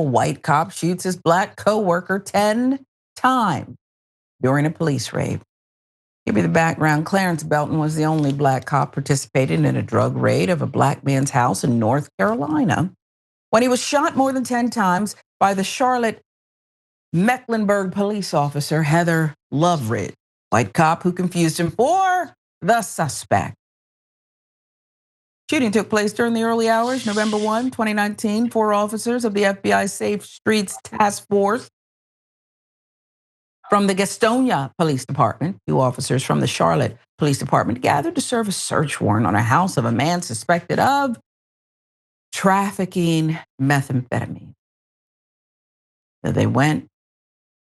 A white cop shoots his black coworker 10 times during a police raid. Give you the background. Clarence Belton was the only black cop participating in a drug raid of a black man's house in North Carolina when he was shot more than 10 times by the Charlotte-Mecklenburg police officer, Heather Loveridge, white cop who confused him for the suspect. Shooting took place during the early hours, November 1, 2019. 4 officers of the FBI Safe Streets Task Force from the Gastonia Police Department, 2 officers from the Charlotte Police Department gathered to serve a search warrant on a house of a man suspected of trafficking methamphetamine. So they went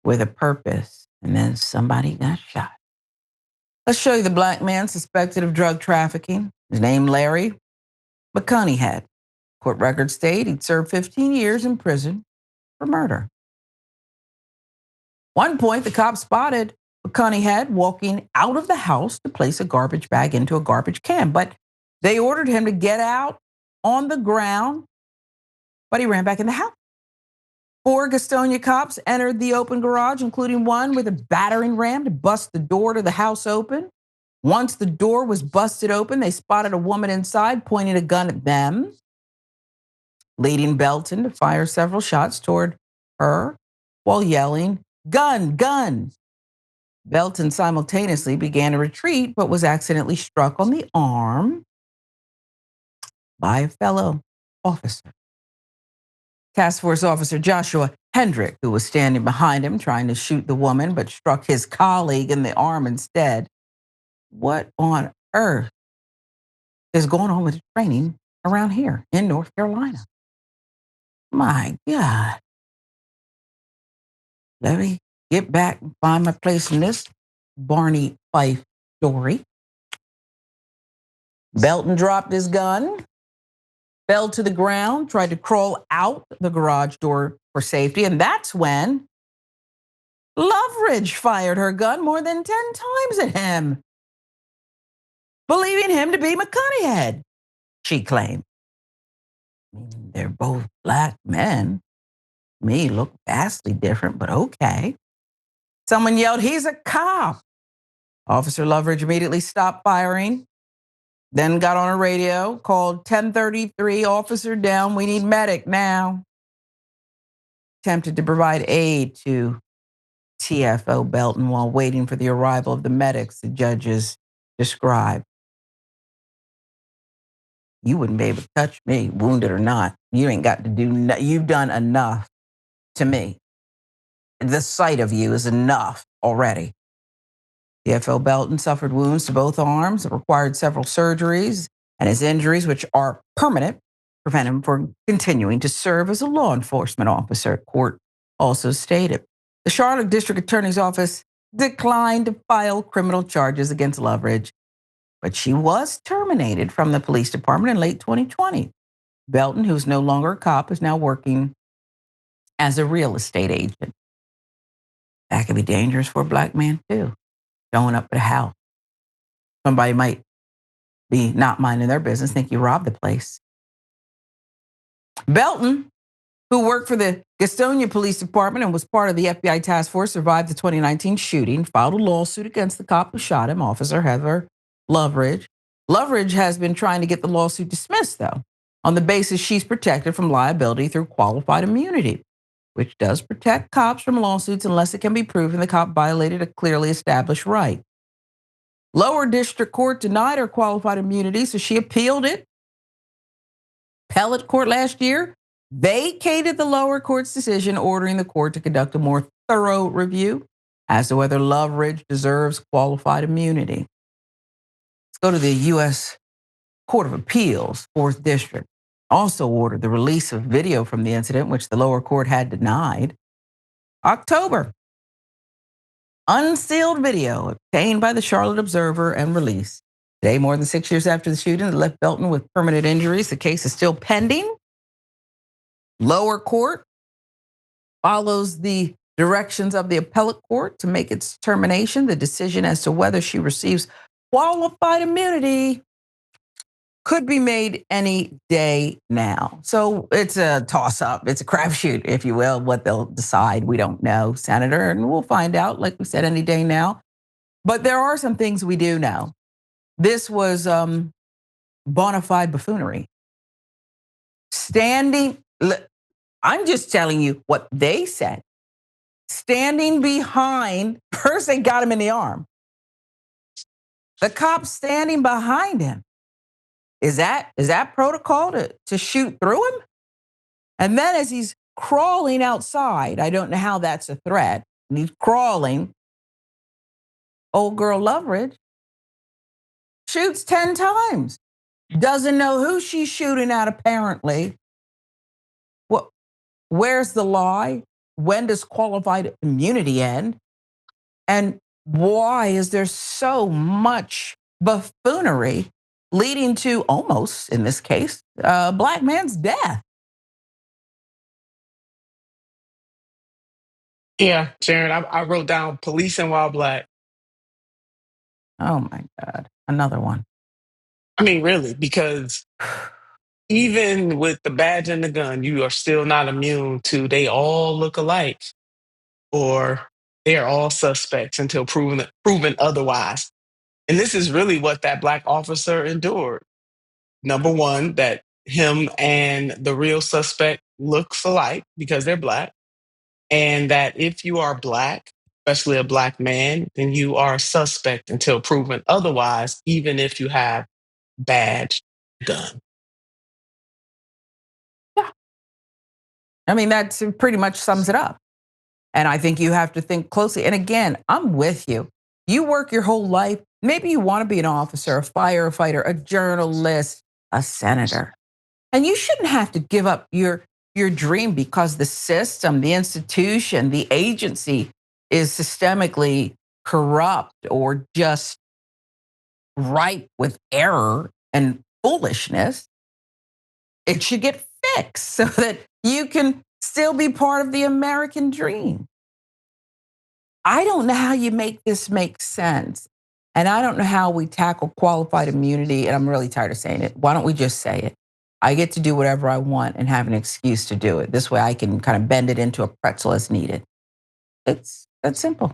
with a purpose, and then somebody got shot. Let's show you the black man suspected of drug trafficking. His name, Larry McConaughey. Court records state he'd served 15 years in prison for murder. One point, the cop spotted McConaughey walking out of the house to place a garbage bag into a garbage can, but they ordered him to get out on the ground, but he ran back in the house. 4 Gastonia cops entered the open garage, including one with a battering ram to bust the door to the house open. Once the door was busted open, they spotted a woman inside pointing a gun at them, leading Belton to fire several shots toward her while yelling, "Gun, gun." Belton simultaneously began to retreat, but was accidentally struck on the arm by a fellow officer. Task Force Officer Joshua Hendrick, who was standing behind him trying to shoot the woman, but struck his colleague in the arm instead. What on earth is going on with the training around here in North Carolina? My God. Let me get back and find my place in this Barney Fife story. Belton dropped his gun, fell to the ground, tried to crawl out the garage door for safety, and that's when Loveridge fired her gun more than 10 times at him, believing him to be McConaughey, she claimed. They're both black men. Me look vastly different, but okay. Someone yelled, "He's a cop." Officer Loveridge immediately stopped firing, then got on a radio, called 1033, "Officer down, we need medic now." Attempted to provide aid to TFO Belton while waiting for the arrival of the medics, the judges described. You wouldn't be able to touch me, wounded or not. You ain't got to do, you've done enough to me. The sight of you is enough already. TFO Belton suffered wounds to both arms that required several surgeries, and his injuries, which are permanent, prevent him from continuing to serve as a law enforcement officer, court also stated. The Charlotte District Attorney's Office declined to file criminal charges against Loveridge, but she was terminated from the police department in late 2020. Belton, who's no longer a cop, is now working as a real estate agent. That could be dangerous for a black man too, showing up at a house. Somebody might be not minding their business, think you robbed the place. Belton, who worked for the Gastonia Police Department and was part of the FBI task force, survived the 2019 shooting, filed a lawsuit against the cop who shot him, Officer Heather Loveridge. Loveridge has been trying to get the lawsuit dismissed, though, on the basis she's protected from liability through qualified immunity, which does protect cops from lawsuits unless it can be proven the cop violated a clearly established right. Lower District Court denied her qualified immunity, so she appealed it. Appellate Court last year vacated the lower court's decision, ordering the court to conduct a more thorough review as to whether Loveridge deserves qualified immunity. Let's go to the U.S. Court of Appeals, 4th District. Also ordered the release of video from the incident, which the lower court had denied. October. Unsealed video obtained by the Charlotte Observer and released. Today, more than 6 years after the shooting that left Belton with permanent injuries, the case is still pending. Lower court follows the directions of the appellate court to make its determination. The decision as to whether she receives qualified immunity could be made any day now. So it's a toss up. It's a crapshoot, if you will, what they'll decide. We don't know, Senator, and we'll find out, like we said, any day now. But there are some things we do know. This was bona fide buffoonery. I'm just telling you what they said. Standing behind, first they got him in the arm. The cop standing behind him. Is that protocol to shoot through him? And then as he's crawling outside, I don't know how that's a threat. And he's crawling. Old girl Loveridge shoots 10 times. Doesn't know who she's shooting at, apparently. Where's the lie? When does qualified immunity end? And why is there so much buffoonery leading to almost, in this case, a black man's death? Yeah, Sharon, I wrote down policing while black. Oh my God, another one. I mean, really, because even with the badge and the gun, you are still not immune to they all look alike or they are all suspects until proven otherwise. And this is really what that black officer endured. Number one, that him and the real suspect looks alike because they're black. And that if you are black, especially a black man, then you are a suspect until proven otherwise, even if you have badge, gun. Yeah. I mean, that pretty much sums it up. And I think you have to think closely. And again, I'm with you. You work your whole life. Maybe you want to be an officer, a firefighter, a journalist, a senator. And you shouldn't have to give up your dream because the system, the institution, the agency is systemically corrupt or just ripe with error and foolishness. It should get fixed so that you can still be part of the American dream. I don't know how you make this make sense. And I don't know how we tackle qualified immunity. And I'm really tired of saying it. Why don't we just say it? I get to do whatever I want and have an excuse to do it. This way I can kind of bend it into a pretzel as needed. It's that simple.